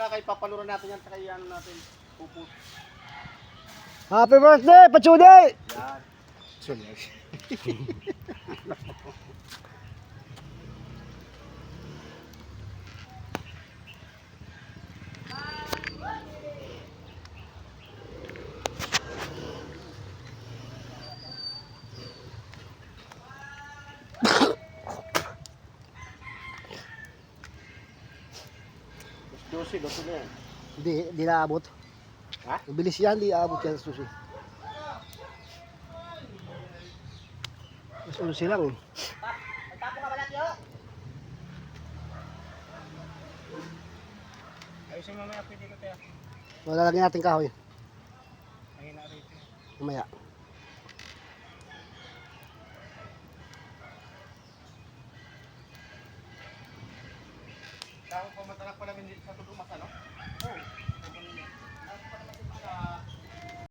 na kay papaluran natin yan sa kay ano natin. Puput. Happy birthday, Pachuday! Yan. Sunog. Dosi, luto na yan. Di naabot. Ha? Bilis yan, di aabot yan sa susi. Mas susi lang eh. Tapo ka ba natin yun? Ayusin mamaya pwede ko tayo. Lalagyan natin kahoy. Ayun na rito. Mamaya. Kaya kung pamatalak pala dito sa tudo masal.